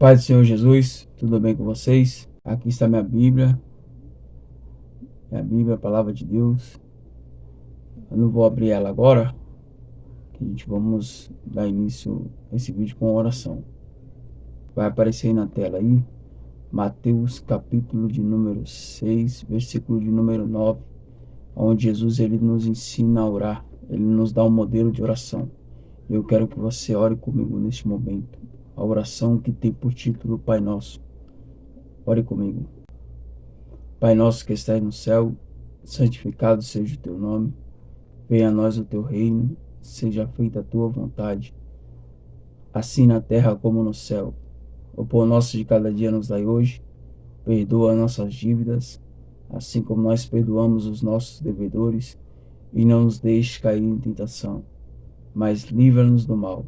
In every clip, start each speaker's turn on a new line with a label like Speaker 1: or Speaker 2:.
Speaker 1: Paz do Senhor Jesus, tudo bem com vocês? Aqui está minha Bíblia, a palavra de Deus. Eu não vou abrir ela agora, que a gente vamos dar início a esse vídeo com oração. Vai aparecer aí na tela aí, Mateus capítulo de número 6, versículo de número 9, onde Jesus ele nos ensina a orar, ele nos dá um modelo de oração. Eu quero que você ore comigo neste momento. A oração que tem por título Pai Nosso. Ore comigo. Pai nosso que estás no céu, santificado seja o teu nome. Venha a nós o teu reino, seja feita a tua vontade, assim na terra como no céu. O pão nosso de cada dia nos dai hoje. Perdoa nossas dívidas, assim como nós perdoamos os nossos devedores, e não nos deixes cair em tentação, mas livra-nos do mal,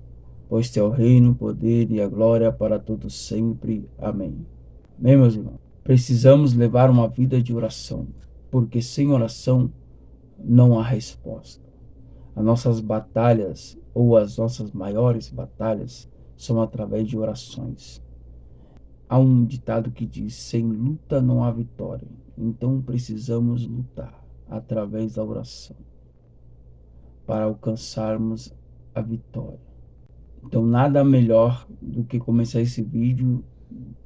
Speaker 1: pois teu reino, o poder e a glória para todos sempre. Amém. Bem, meus irmãos, precisamos levar uma vida de oração, porque sem oração não há resposta. As nossas batalhas, ou as nossas maiores batalhas, são através de orações. Há um ditado que diz: sem luta não há vitória. Então precisamos lutar através da oração para alcançarmos a vitória. Então nada melhor do que começar esse vídeo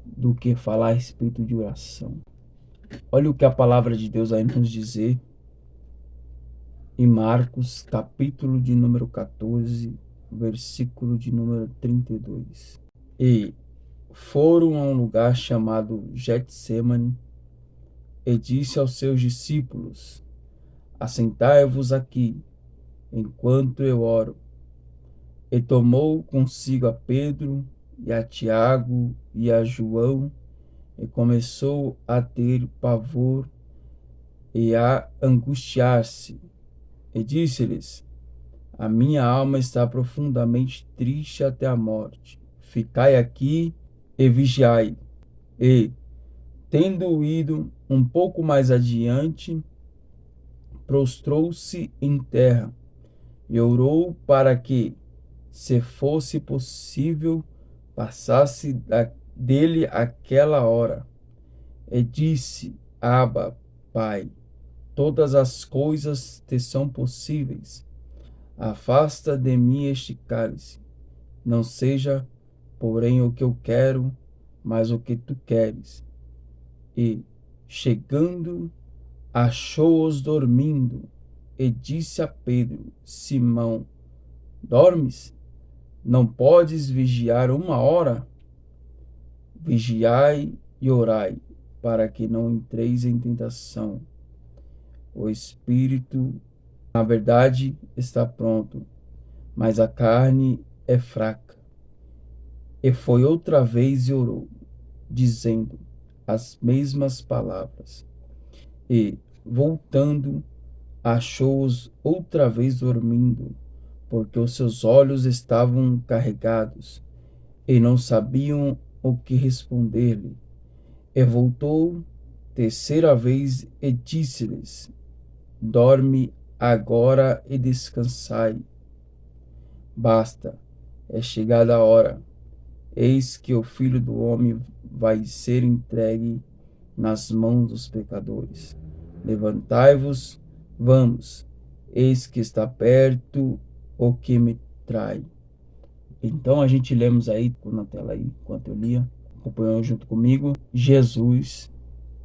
Speaker 1: do que falar a respeito de oração. Olha o que a palavra de Deus vai nos dizer em Marcos, capítulo de número 14, versículo de número 32. E foram a um lugar chamado Getsêmani, e disse aos seus discípulos: assentai-vos aqui, enquanto eu oro. E tomou consigo a Pedro, e a Tiago, e a João, e começou a ter pavor e a angustiar-se. E disse-lhes: a minha alma está profundamente triste até a morte. Ficai aqui e vigiai. E, tendo ido um pouco mais adiante, prostrou-se em terra e orou para que, se fosse possível, passasse dele aquela hora. E disse: Abba, Pai, todas as coisas te são possíveis. Afasta de mim este cálice. Não seja, porém, o que eu quero, mas o que tu queres. E, chegando, achou-os dormindo, e disse a Pedro: Simão, dormes? Não podes vigiar uma hora? Vigiai e orai, para que não entreis em tentação. O espírito, na verdade, está pronto, mas a carne é fraca. E foi outra vez e orou, dizendo as mesmas palavras. E, voltando, achou-os outra vez dormindo, porque os seus olhos estavam carregados, e não sabiam o que responder-lhe. E voltou terceira vez e disse-lhes: dorme agora e descansai. Basta, é chegada a hora. Eis que o Filho do Homem vai ser entregue nas mãos dos pecadores. Levantai-vos, vamos, eis que está perto o que me trai. Então a gente lemos aí na tela aí, enquanto eu lia, acompanhou junto comigo. Jesus,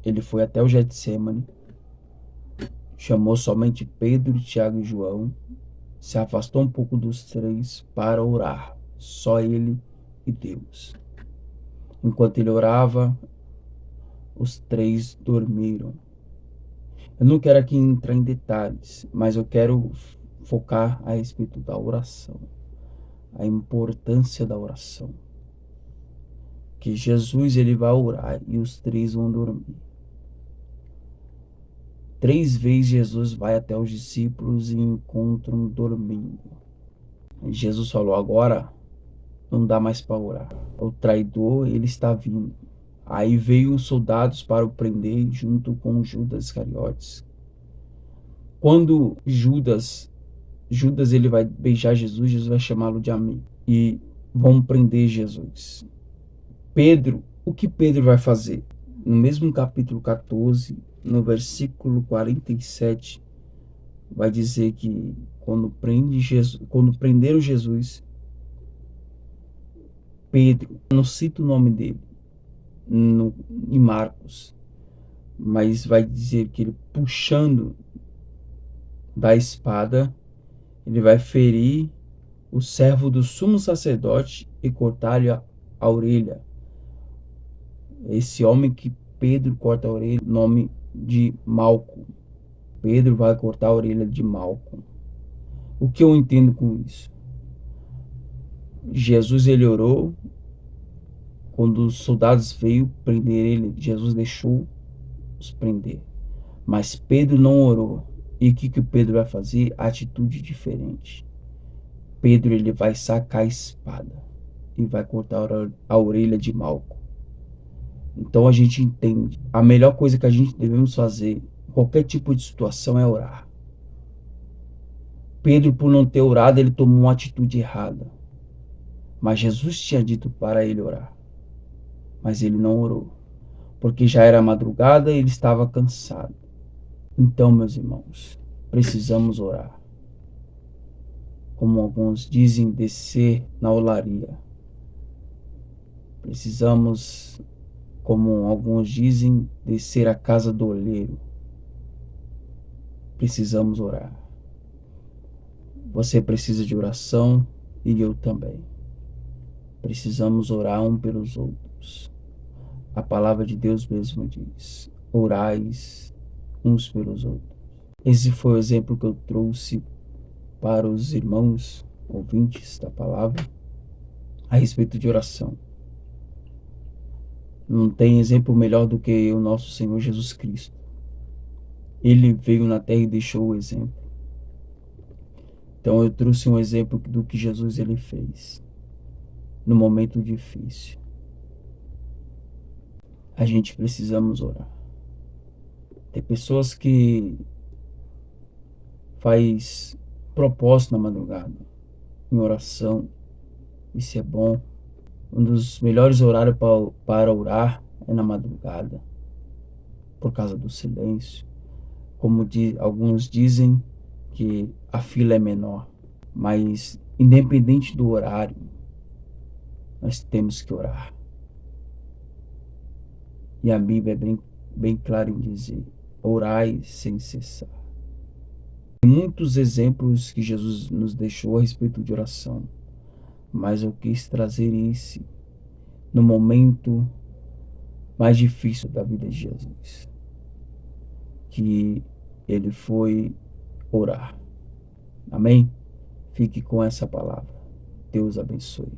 Speaker 1: ele foi até o Getsêmani, chamou somente Pedro, Tiago e João, se afastou um pouco dos três para orar, só ele e Deus. Enquanto ele orava, os três dormiram. Eu não quero aqui entrar em detalhes, mas eu quero focar a respeito da oração, a importância da oração. Que Jesus ele vai orar e os três vão dormir. 3 vezes Jesus vai até os discípulos e encontram dormindo. Jesus falou: agora não dá mais para orar. O traidor ele está vindo. Aí veio os soldados para o prender junto com Judas Iscariotes. Quando Judas ele vai beijar Jesus, Jesus vai chamá-lo de amigo. E vão prender Jesus. Pedro, o que Pedro vai fazer? No mesmo capítulo 14, no versículo 47, vai dizer que quando prenderam Jesus, Pedro, não cito o nome dele em Marcos, mas vai dizer que ele, puxando da espada, ele vai ferir o servo do sumo sacerdote e cortar-lhe a orelha. Esse homem que Pedro corta a orelha, nome de Malco. Pedro vai cortar a orelha de Malco. O que eu entendo com isso? Jesus, ele orou. Quando os soldados veio prender ele, Jesus deixou os prender. Mas Pedro não orou. E o que Pedro vai fazer? Atitude diferente. Pedro, ele vai sacar a espada e vai cortar a orelha de Malco. Então a gente entende. A melhor coisa que a gente devemos fazer em qualquer tipo de situação é orar. Pedro, por não ter orado, ele tomou uma atitude errada. Mas Jesus tinha dito para ele orar. Mas ele não orou. Porque já era madrugada e ele estava cansado. Então, meus irmãos, precisamos orar. Como alguns dizem, descer na olaria. Precisamos, como alguns dizem, descer à casa do oleiro. Precisamos orar. Você precisa de oração e eu também. Precisamos orar um pelos outros. A palavra de Deus mesmo diz: orais uns pelos outros. Esse foi o exemplo que eu trouxe para os irmãos ouvintes da palavra a respeito de oração. Não tem exemplo melhor do que o nosso Senhor Jesus Cristo. Ele veio na terra e deixou o exemplo. Então eu trouxe um exemplo do que Jesus ele fez no momento difícil. A gente precisamos orar. Tem pessoas que faz propósito na madrugada em oração. Isso é bom. Um dos melhores horários para orar é na madrugada, por causa do silêncio. Como alguns dizem que a fila é menor, mas independente do horário, nós temos que orar. E a Bíblia é bem clara em dizer: orai sem cessar. Tem muitos exemplos que Jesus nos deixou a respeito de oração, mas eu quis trazer esse no momento mais difícil da vida de Jesus, que ele foi orar. Amém? Fique com essa palavra. Deus abençoe.